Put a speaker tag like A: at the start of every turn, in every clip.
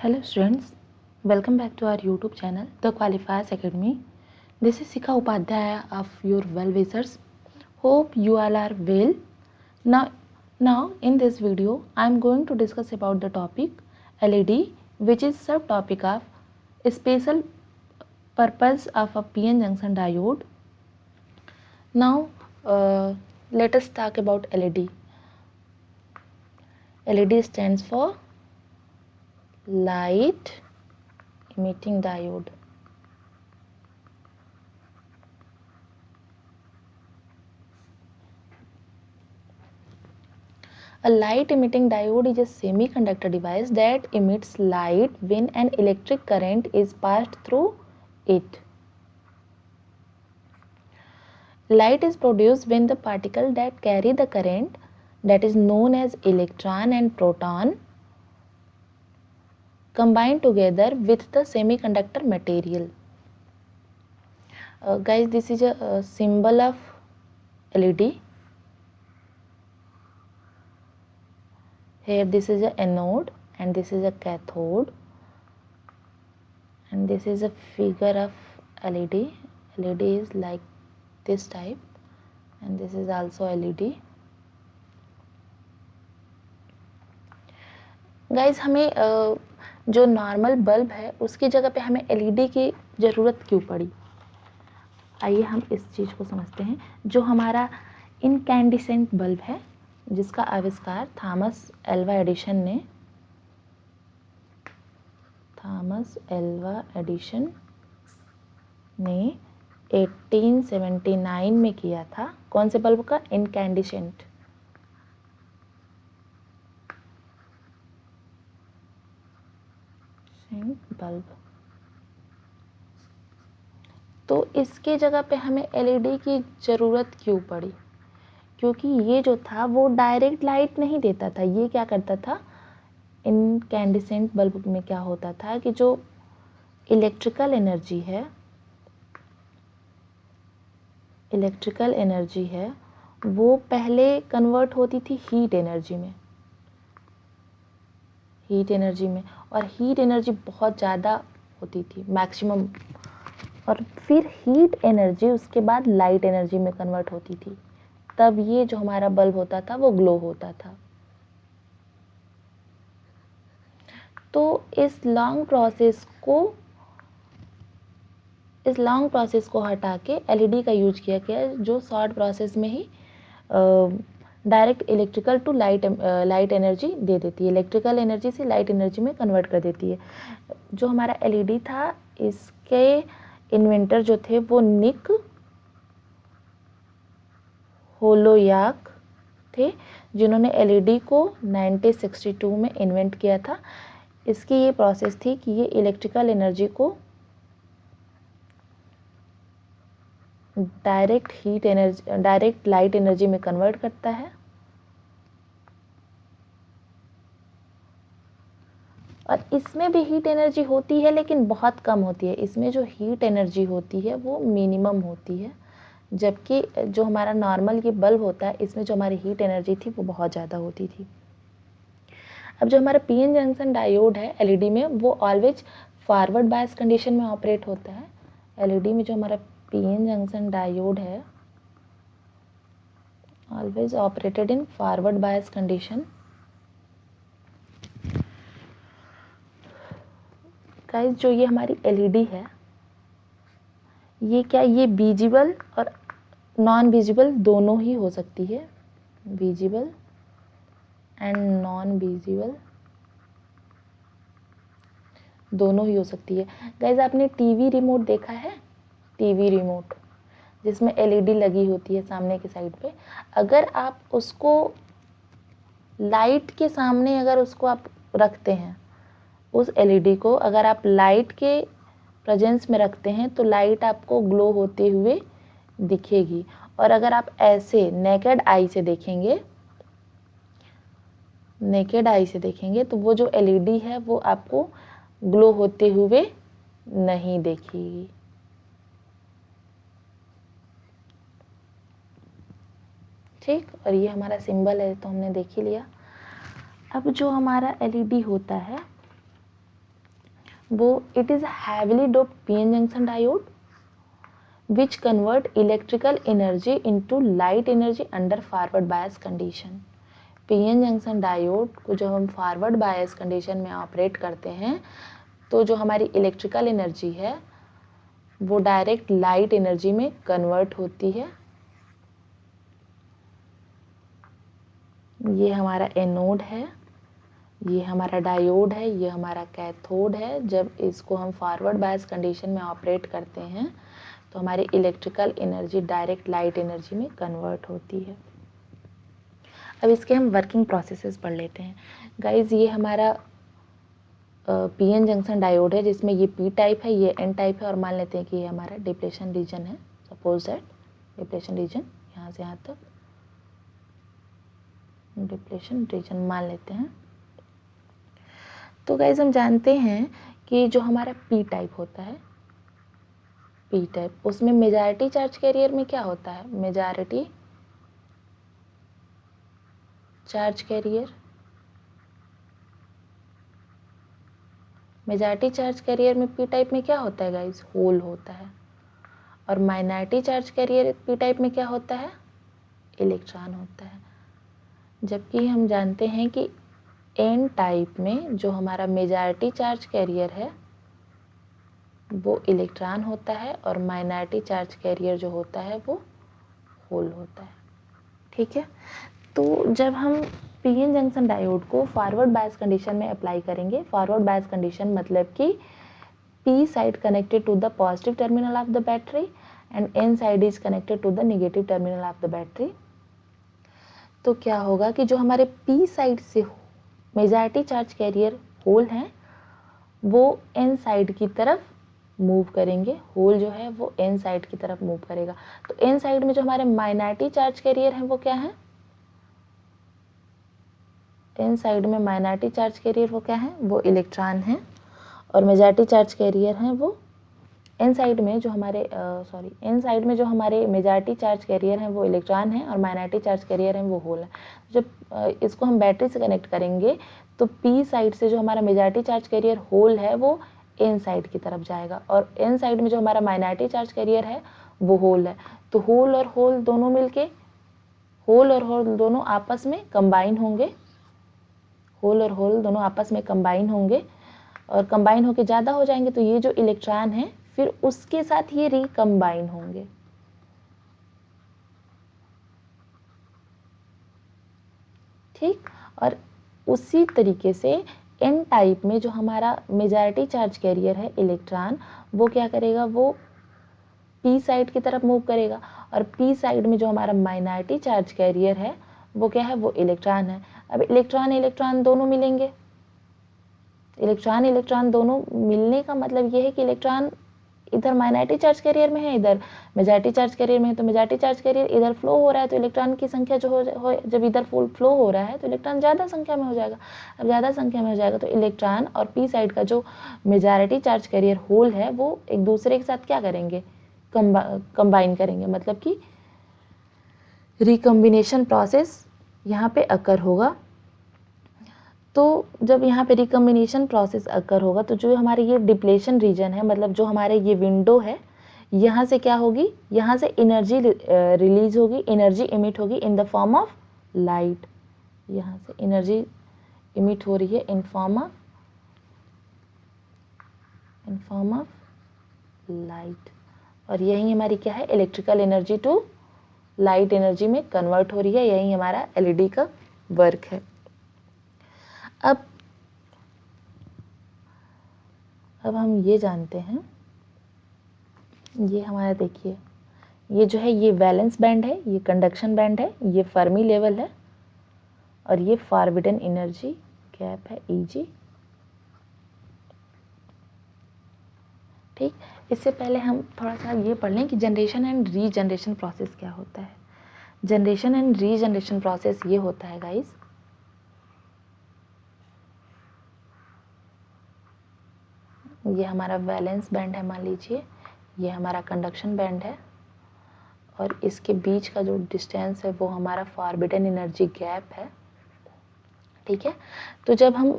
A: Hello students, welcome back to our YouTube channel, The Qualifiers Academy. This is Sikha Upadhyaya of your well-wishers. Hope you all are well. Now in this video, I am going to discuss about the topic LED, which is subtopic of special purpose of a PN junction diode. Now let us talk about LED. LED stands for light emitting diode. A light emitting diode is a semiconductor device that emits light when an electric current is passed through it. Light is produced when the particle that carry the current, that is known as electron and proton, combine together with the semiconductor material. Guys, this is a symbol of LED. Here this is a anode and this is a cathode, and this is a figure of LED. LED is like this type, and this is also LED. Guys हमें जो normal bulb है उसकी जगह पे हमें LED की ज़रूरत क्यों पड़ी? आइए हम इस चीज़ को समझते हैं। जो हमारा इनकैंडिसेंट बल्ब है जिसका आविष्कार थॉमस एल्वा एडिशन ने 1879 में किया था। कौन से बल्ब का? Incandescent bulb. तो इसके जगह पे हमें LED की ज़रूरत क्यों पड़ी? क्योंकि ये जो था वो डायरेक्ट लाइट नहीं देता था। ये क्या करता था? इनकैंडिसेंट बल्ब में क्या होता था कि जो इलेक्ट्रिकल एनर्जी है वो पहले कन्वर्ट होती थी हीट एनर्जी में, और हीट एनर्जी बहुत ज़्यादा होती थी, मैक्सिमम, और फिर हीट एनर्जी उसके बाद लाइट एनर्जी में कन्वर्ट होती थी। तब ये जो हमारा बल्ब होता था वो ग्लो होता था। तो इस लॉन्ग प्रोसेस को हटा के LED का यूज किया गया, जो शॉर्ट प्रोसेस में ही direct electrical to light energy दे देती है, इलेक्ट्रिकल एनर्जी से लाइट एनर्जी में कन्वर्ट कर देती है। जो हमारा LED था, इसके इन्वेंटर जो थे वो निक होलोयाक थे, जिन्होंने LED को 1962 में इन्वेंट किया था। इसकी ये प्रोसेस थी कि ये इलेक्ट्रिकल एनर्जी को डायरेक्ट लाइट एनर्जी में कन्वर्ट करता है, और इसमें भी हीट एनर्जी होती है लेकिन बहुत कम होती है। इसमें जो हीट एनर्जी होती है वो मिनिमम होती है, जबकि जो हमारा नॉर्मल ये बल्ब होता है इसमें जो हमारी हीट एनर्जी थी वो बहुत ज़्यादा होती थी। अब जो हमारा PN जंक्शन डायोड है LED में, वो ऑलवेज फॉरवर्ड बायस कंडीशन में ऑपरेट होता है। LED में जो हमारा PN जंक्शन डायोड है always operated in forward bias condition. Guys, जो ये हमारी LED है, ये विजिबल और नॉन विजिबल दोनों ही हो सकती है, विजिबल एंड नॉन विजिबल दोनों ही हो सकती है। गाइस, आपने टीवी रिमोट देखा है? टीवी रिमोट जिसमें LED लगी होती है सामने की साइड पे। अगर आप उसको लाइट के सामने आप रखते हैं, उस LED को अगर आप लाइट के प्रेजेंस में रखते हैं तो लाइट आपको ग्लो होते हुए दिखेगी, और अगर आप ऐसे नेकेड आई से देखेंगे तो वो जो LED है वो आपको ग्लो होते हुए नहीं दिखेगी। ठीक, और ये हमारा सिंबल है तो हमने देख ही लिया। अब जो हमारा LED होता है वो it is heavily doped PN junction diode which convert electrical energy into light energy under forward bias condition. PN junction diode को जब हम फॉरवर्ड बायस कंडीशन में ऑपरेट करते हैं तो जो हमारी इलेक्ट्रिकल एनर्जी है वो डायरेक्ट लाइट एनर्जी में कन्वर्ट होती है। ये हमारा एनोड है, ये हमारा डायोड है, ये हमारा कैथोड है। जब इसको हम फॉरवर्ड बायस कंडीशन में ऑपरेट करते हैं तो हमारी electrical energy direct light energy में कन्वर्ट होती है। अब इसके हम वर्किंग प्रोसेसेस पढ़ लेते हैं। गाइज ये हमारा पीएन जंक्शन डायोड है जिसमें ये पी टाइप है, ये एन टाइप है और मान लेते हैं कि ये हमारा डिप्लेशन रीजन है। सपोज दैट डिप्लेशन रीजन यहाँ से यहाँ तक डिप्लेशन रीजन मान लेते हैं। तो गाइज हम जानते हैं कि जो हमारा पी टाइप होता है, पी टाइप, उसमें मेजॉरिटी चार्ज कैरियर में क्या होता है? Majority charge career, majority charge career में पी टाइप में क्या होता है गाइस? होल होता है। और minority charge carrier P type में क्या होता है? इलेक्ट्रॉन होता है। जबकि हम जानते हैं कि एन टाइप में जो हमारा मेजॉरिटी चार्ज कैरियर है वो इलेक्ट्रॉन होता है और माइनॉरिटी चार्ज कैरियर जो होता है वो होल होता है। ठीक है, तो जब हम पीएन जंक्शन डायोड को फॉरवर्ड बायस कंडीशन में अप्लाई करेंगे, फॉरवर्ड बायस कंडीशन मतलब कि P side connected to the positive terminal of the battery and N side is connected to the negative terminal of the battery, तो क्या होगा कि जो हमारे पी साइड से मेजॉरिटी चार्ज कैरियर होल हैं वो एन साइड की तरफ मूव करेंगे, होल जो है वो एन साइड की तरफ मूव करेगा। तो एन साइड में जो हमारे माइनॉरिटी चार्ज कैरियर हैं वो क्या है? एन साइड में माइनॉरिटी चार्ज कैरियर वो क्या है? वो इलेक्ट्रॉन है। और मेजॉरिटी चार्ज कैरियर हैं वो एन साइड में जो हमारे एन साइड में जो हमारे मेजॉरिटी चार्ज कैरियर हैं वो इलेक्ट्रॉन है और माइनॉरिटी चार्ज कैरियर हैं वो होल है। जब इसको हम बैटरी से कनेक्ट करेंगे तो पी साइड से जो हमारा मेजॉरिटी चार्ज कैरियर होल है वो एन साइड की तरफ जाएगा और एन साइड में जो हमारा माइनॉरिटी चार्ज कैरियर है वो होल है। तो होल और होल दोनों मिलके, होल और होल दोनों आपस में कंबाइन होंगे, होल और होल दोनों आपस में कंबाइन होंगे और कंबाइन होके ज़्यादा हो जाएंगे तो ये जो इलेक्ट्रॉन है फिर उसके साथ ये रिकम्बाइन होंगे। ठीक, और उसी तरीके से एन टाइप में जो हमारा मेजॉरिटी चार्ज कैरियर है इलेक्ट्रॉन वो क्या करेगा? वो पी साइड की तरफ मूव करेगा और पी साइड में जो हमारा माइनॉरिटी चार्ज कैरियर है वो क्या है? वो इलेक्ट्रॉन है। अब इलेक्ट्रॉन इलेक्ट्रॉन दोनों मिलेंगे, इलेक्ट्रॉन इलेक्ट्रॉन दोनों मिलने का मतलब ये है कि इलेक्ट्रॉन इधर माइनॉरिटी चार्ज कैरियर में है, इधर मेजॉरिटी चार्ज कैरियर में है। तो मेजॉरिटी चार्ज कैरियर इधर फ्लो हो रहा है तो इलेक्ट्रॉन की संख्या जो हो जब इधर फ्लो हो रहा है तो इलेक्ट्रॉन ज़्यादा संख्या में हो जाएगा। अब ज़्यादा संख्या में हो जाएगा तो इलेक्ट्रॉन और पी साइड का जो मेजॉरिटी चार्ज कैरियर होल है वो एक दूसरे के साथ क्या करेंगे? कंबाइन करेंगे, मतलब कि रिकम्बिनेशन प्रोसेस यहाँ पे अकर होगा। तो जब यहाँ पे रिकम्बिनेशन प्रोसेस अकर होगा तो जो हमारे ये डिप्लेशन रीजन है, मतलब जो हमारे ये विंडो है, यहाँ से क्या होगी? यहाँ से एनर्जी रिलीज होगी, एनर्जी इमिट होगी in the form of light. यहाँ से एनर्जी इमिट हो रही है इन फॉर्म ऑफ लाइट और यही हमारी क्या है? Electrical energy to light energy में कन्वर्ट हो रही है। यही हमारा एलईडी का वर्क है। अब हम ये जानते हैं, ये हमारा देखिए ये जो है ये वैलेंस बैंड है, ये कंडक्शन बैंड है, ये फर्मी लेवल है और ये फॉरबिडन एनर्जी गैप है Eg। ठीक, इससे पहले हम थोड़ा सा ये पढ़ लें कि जनरेशन एंड रीजनरेशन प्रोसेस क्या होता है। जनरेशन एंड रीजनरेशन प्रोसेस ये होता है गाइस, ये हमारा वैलेंस बैंड है, मान लीजिए ये हमारा कंडक्शन बैंड है और इसके बीच का जो डिस्टेंस है वो हमारा फॉरबिडन एनर्जी गैप है। ठीक है, तो जब हम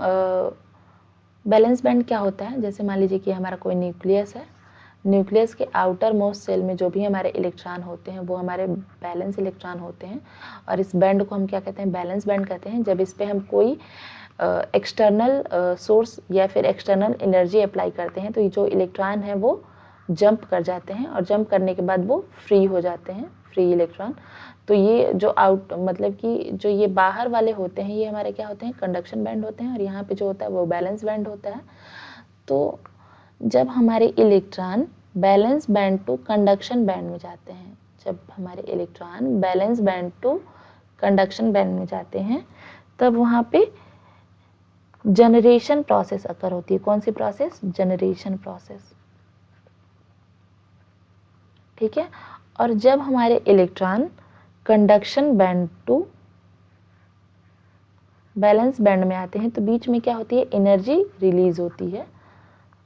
A: बैलेंस बैंड क्या होता है, जैसे मान लीजिए कि हमारा कोई न्यूक्लियस है, न्यूक्लियस के आउटर मोस्ट सेल में जो भी हमारे इलेक्ट्रॉन होते हैं वो हमारे बैलेंस इलेक्ट्रॉन होते हैं, और इस बैंड को हम क्या कहते हैं, बैलेंस बैंड कहते हैं। जब इस पे हम कोई एक्सटर्नल सोर्स या फिर एक्सटर्नल एनर्जी अप्लाई करते हैं तो ये जो इलेक्ट्रॉन है वो जंप कर जाते हैं, और जंप करने के बाद वो फ्री हो जाते हैं, फ्री इलेक्ट्रॉन। तो ये जो मतलब कि जो ये बाहर वाले होते हैं ये हमारे क्या होते हैं, कंडक्शन बैंड होते हैं, और यहाँ पे जो होता है वो बैलेंस बैंड होता है। तो जब हमारे electron valence band to conduction band में जाते हैं, जब हमारे electron valence band to conduction band में जाते हैं तब वहाँ पे जनरेशन प्रोसेस अकर होती है। कौन सी प्रोसेस, जनरेशन प्रोसेस, ठीक है। और जब हमारे electron conduction band to valence band में आते हैं तो बीच में क्या होती है, एनर्जी रिलीज होती है।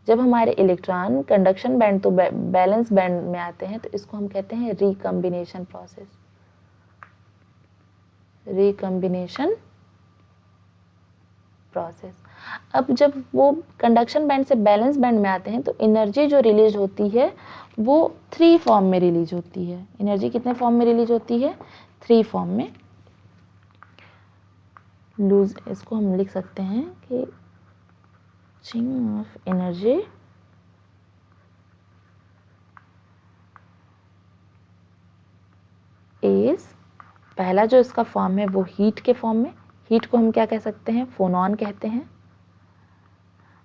A: जब हमारे electron conduction band to valence band में आते हैं तो इसको हम कहते हैं रिकम्बिनेशन प्रोसेस, रिकम्बिनेशन प्रोसेस। अब जब वो कंडक्शन बैंड से बैलेंस बैंड में आते हैं तो एनर्जी जो रिलीज होती है वो 3 फॉर्म में रिलीज होती है। एनर्जी कितने फॉर्म में रिलीज होती है, 3 फॉर्म में। लूज, इसको हम लिख सकते हैं कि चेंज ऑफ एनर्जी इज, पहला जो इसका फॉर्म है वो हीट के फॉर्म में, हीट को हम क्या कह सकते हैं, फोनॉन कहते हैं।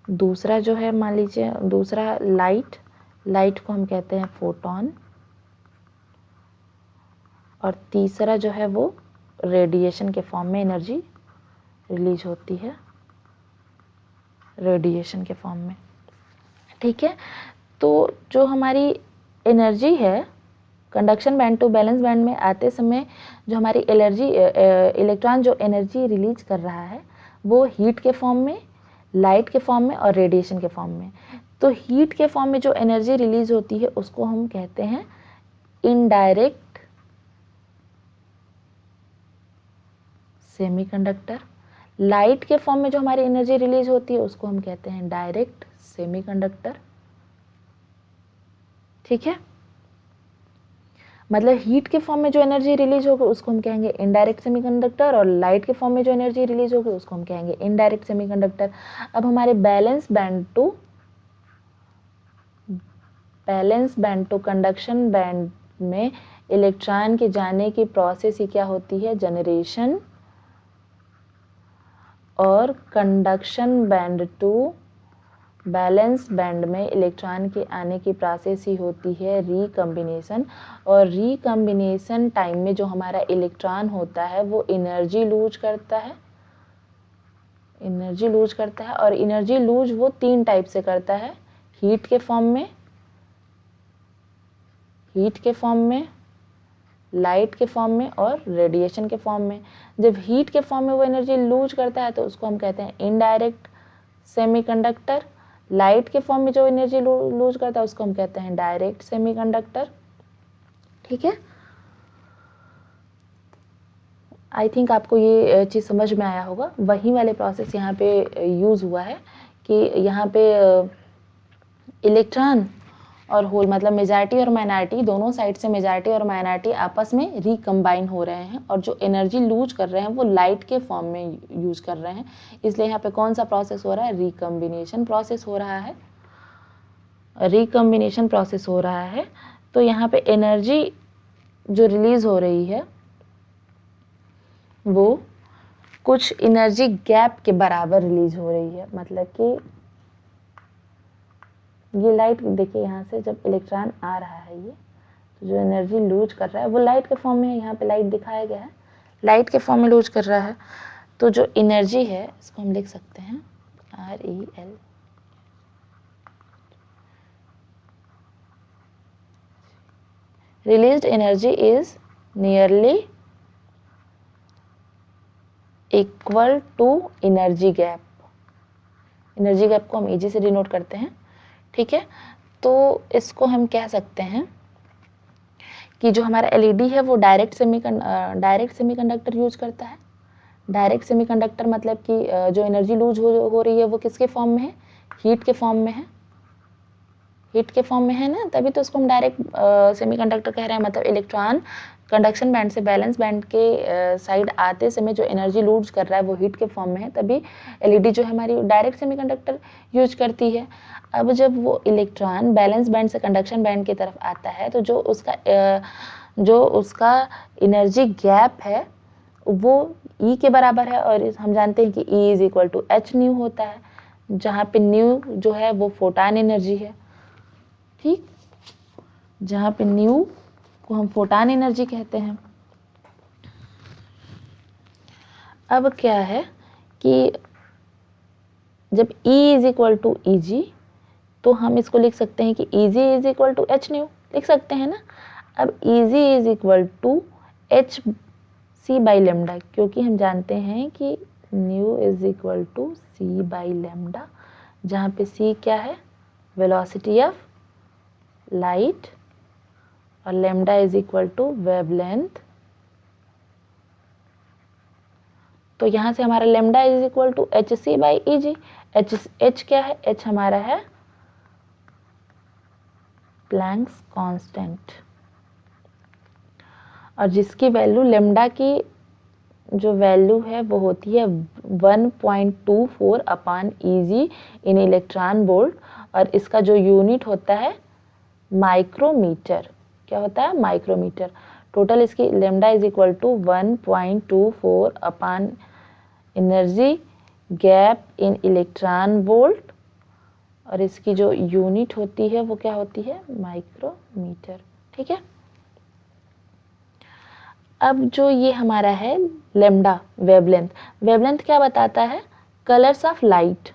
A: दूसरा जो है, मान लीजिए दूसरा लाइट, लाइट को हम कहते हैं फोटॉन। और तीसरा जो है वो रेडिएशन के फॉर्म में एनर्जी रिलीज होती है, रेडिएशन के फॉर्म में, ठीक है। तो जो हमारी एनर्जी है conduction band to valence band में आते समय जो हमारी इलेक्ट्रॉन जो एनर्जी रिलीज कर रहा है वो हीट के फॉर्म में, लाइट के फॉर्म में और रेडिएशन के फॉर्म में। तो हीट के फॉर्म में जो एनर्जी रिलीज होती है उसको हम कहते हैं इनडायरेक्ट सेमीकंडक्टर। लाइट के फॉर्म में जो हमारी एनर्जी रिलीज होती है उसको हम कहते हैं डायरेक्ट सेमीकंडक्टर, ठीक है। मतलब हीट के फॉर्म में जो एनर्जी रिलीज होगी उसको हम कहेंगे इनडायरेक्ट सेमीकंडक्टर, और लाइट के फॉर्म में जो एनर्जी रिलीज होगी उसको हम कहेंगे इनडायरेक्ट सेमीकंडक्टर। अब हमारे valence band to conduction band में इलेक्ट्रॉन के जाने की प्रोसेस ही क्या होती है, जनरेशन। और conduction band to valence band में इलेक्ट्रॉन के आने की प्रोसेस ही होती है रिकम्बिनेशन। और रिकम्बिनेशन टाइम में जो हमारा इलेक्ट्रॉन होता है वो एनर्जी लूज करता है, एनर्जी लूज करता है। और एनर्जी लूज वो 3 टाइप से करता है, हीट के फॉर्म में, हीट के फॉर्म में, लाइट के फॉर्म में और रेडिएशन के फॉर्म में। जब हीट के फॉर्म में वो एनर्जी लूज करता है तो उसको हम कहते हैं इनडायरेक्ट सेमीकंडक्टर। लाइट के फॉर्म में जो एनर्जी लूज करता है उसको हम कहते हैं डायरेक्ट सेमीकंडक्टर, ठीक है। आई थिंक आपको ये चीज़ समझ में आया होगा। वही वाले प्रोसेस यहाँ पे यूज़ हुआ है कि यहाँ पे इलेक्ट्रॉन और होल, मतलब मेजॉरिटी और माइनॉरिटी, दोनों साइड से मेजॉरिटी और माइनॉरिटी आपस में रिकम्बाइन हो रहे हैं, और जो एनर्जी लूज कर रहे हैं वो लाइट के फॉर्म में यूज कर रहे हैं। इसलिए यहाँ पे कौन सा प्रोसेस हो रहा है, रिकम्बिनेशन प्रोसेस हो रहा है, रिकम्बिनेशन प्रोसेस हो रहा है। तो यहाँ पे एनर्जी जो रिलीज हो रही है वो कुछ एनर्जी गैप के बराबर रिलीज हो रही है। मतलब कि ये लाइट देखिए, यहाँ से जब इलेक्ट्रॉन आ रहा है ये, तो जो एनर्जी लूज कर रहा है वो लाइट के फॉर्म में है, यहाँ पे लाइट दिखाया गया है, लाइट के फॉर्म में लूज कर रहा है। तो जो एनर्जी है इसको हम लिख सकते हैं ReL, released energy is nearly equal to energy gap. Energy gap को हम इजी से डिनोट करते हैं, ठीक है। तो इसको हम कह सकते हैं कि जो हमारा LED है वो डायरेक्ट सेमीकंडक्टर यूज करता है, डायरेक्ट सेमीकंडक्टर मतलब कि जो एनर्जी लूज हो रही है वो किसके फॉर्म में है, हीट के फॉर्म में है, हीट के फॉर्म में है ना, तभी तो उसको हम डायरेक्ट सेमीकंडक्टर कह रहे हैं। मतलब इलेक्ट्रॉन कंडक्शन बैंड से बैलेंस बैंड के साइड आते समय जो एनर्जी लूज कर रहा है वो हीट के फॉर्म में है, तभी एलईडी जो है हमारी डायरेक्ट सेमीकंडक्टर यूज करती है। अब जब वो इलेक्ट्रॉन बैलेंस बैंड से कंडक्शन बैंड की तरफ आता है तो जो उसका एनर्जी गैप है वो E के बराबर है, और हम जानते हैं कि E is equal to H nu होता है, जहाँ पे न्यू जो है वो फोटान एनर्जी है, ठीक, जहाँ पे न्यू को हम फोटान एनर्जी कहते हैं। अब क्या है कि जब E is equal to E G तो हम इसको लिख सकते हैं कि E G is equal to H nu, लिख सकते हैं ना। अब E G is equal to H C by lambda, क्योंकि हम जानते हैं कि nu is equal to C by lambda, जहाँ पे सी क्या है, वेलोसिटी ऑफ लाइट, और lambda is equal to wavelength. तो यहाँ से हमारा lambda is equal to H C by E G. H क्या है, एच हमारा है प्लैंक्स कांस्टेंट, और जिसकी वैल्यू लेमडा की जो वैल्यू है वो होती है 1.24 अपान ईजी इन इलेक्ट्रॉन वोल्ट, और इसका जो यूनिट होता है माइक्रोमीटर। क्या होता है, माइक्रोमीटर। टोटल इसकी lambda is equal to 1.24 upon energy gap in electron volt, और इसकी जो यूनिट होती है वो क्या होती है, माइक्रोमीटर, ठीक है। अब जो ये हमारा है लेमडा वेवलेंथ, वेवलेंथ क्या बताता है, colours of light,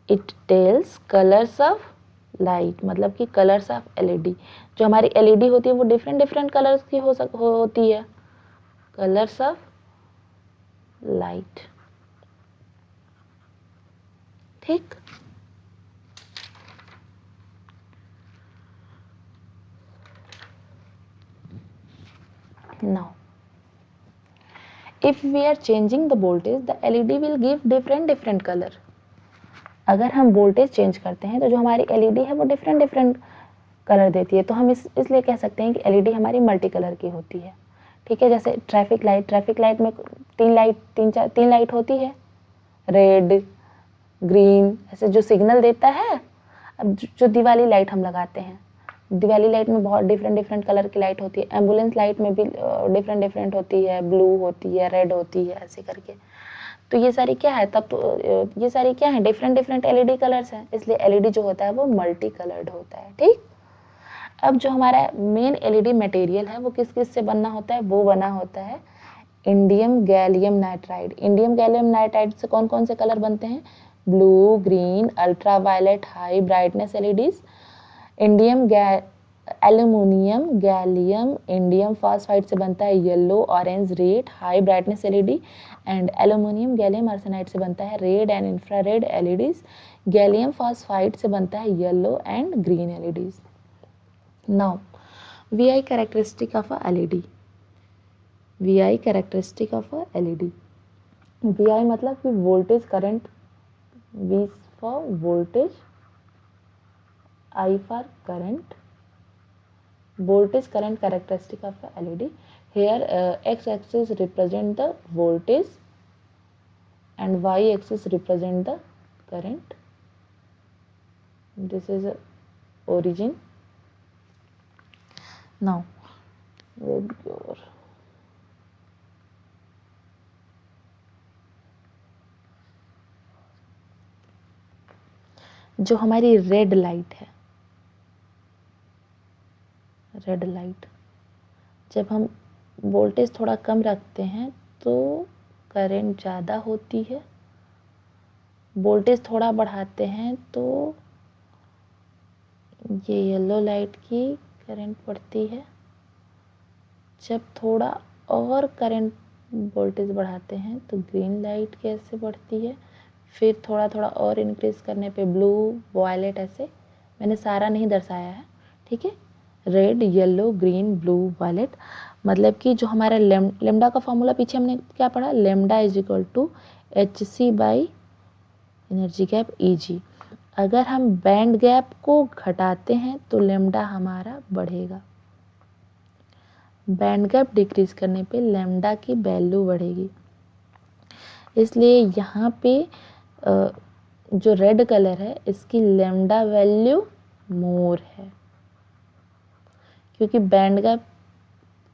A: it tells colours of light, मतलब कि कलर्स ऑफ एलईडी। जो हमारी एलईडी होती है वो डिफरेंट डिफरेंट कलर्स की होती है, कलर्स ऑफ लाइट, ठीक। Now if we are changing the voltage, the LED will give different color। अगर हम वोल्टेज चेंज करते हैं तो जो हमारी एलईडी है वो डिफरेंट कलर देती है, तो हम इसलिए कह सकते हैं कि एलईडी हमारी मल्टी कलर की होती है, ठीक है। जैसे ट्रैफिक लाइट में तीन लाइट होती है, रेड, ग्रीन, ऐसे जो सिग्नल देता है। अब जो दिवाली लाइट हम लगाते हैं, दिवाली लाइट में बहुत डिफरेंट कलर की लाइट होती है, एम्बुलेंस लाइट में भी डिफरेंट होती है, ब्लू होती है, रेड होती है, ऐसे करके। तो ये सारी क्या है, तब तो ये सारी क्या है, डिफरेंट एलईडी कलर्स हैं, इसलिए एलईडी जो होता है वो मल्टी कलर्ड होता है, ठीक। अब जो हमारा मेन एलईडी मटेरियल है वो किस किस से बनना होता है, वो बना होता है indium gallium nitride. Indium gallium nitride से कौन कौन से कलर बनते हैं, blue, green, ultraviolet, high brightness LEDs. Indium aluminium gallium indium phosphide से बनता है yellow, orange, red, high brightness LED. And aluminium gallium arsenide से बनता है red and infrared LEDs. Gallium phosphide से बनता है yellow and green LEDs. Now VI characteristic of a LED. VI characteristic of a LED. VI मतलब कि voltage current, V for voltage, I for current, voltage current characteristic of a LED. Here x-axis represent the voltage and y-axis represent the current. This is origin. Now with your जो हमारी red light है, red light, जब हम voltage थोड़ा कम रखते हैं तो current ज़्यादा होती है, वोल्टेज थोड़ा बढ़ाते हैं तो ये येलो लाइट की करंट बढ़ती है, जब थोड़ा और करंट वोल्टेज बढ़ाते हैं तो ग्रीन लाइट कैसे बढ़ती है, फिर थोड़ा थोड़ा और इंक्रीज करने पे ब्लू, वायलेट, ऐसे। मैंने सारा नहीं दर्शाया है, ठीक है, red, yellow, green, blue, violet. मतलब कि जो हमारा लेमडा का फॉर्मूला पीछे हमने क्या पढ़ा, lambda is equal to HC by energy gap Eg। अगर हम बैंड गैप को घटाते हैं तो लेमडा हमारा बढ़ेगा, बैंड गैप डिक्रीज करने पे लेमडा की वैल्यू बढ़ेगी। इसलिए यहाँ पे जो रेड कलर है इसकी लेमडा वैल्यू मोर है, क्योंकि बैंड गैप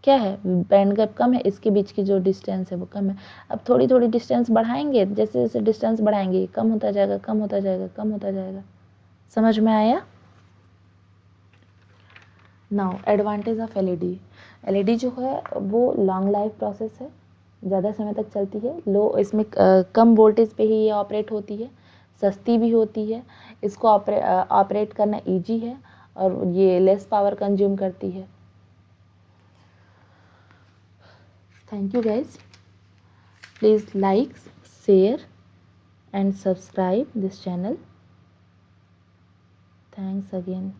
A: क्या है, बैंड गैप कम है, इसके बीच की जो डिस्टेंस है वो कम है। अब थोड़ी थोड़ी डिस्टेंस बढ़ाएंगे, जैसे जैसे डिस्टेंस बढ़ाएंगे कम होता जाएगा, कम होता जाएगा, कम होता जाएगा। समझ में आया? Now advantage of LED. LED जो है वो लॉन्ग लाइफ प्रोसेस है, ज़्यादा समय तक चलती है, इसमें कम वोल्टेज पे ही ये ऑपरेट होती है, सस्ती भी होती है, इसको ऑपरेट करना इजी है, और ये लेस पावर कंज्यूम करती है। Thank you guys, please like, share and subscribe this channel. Thanks again.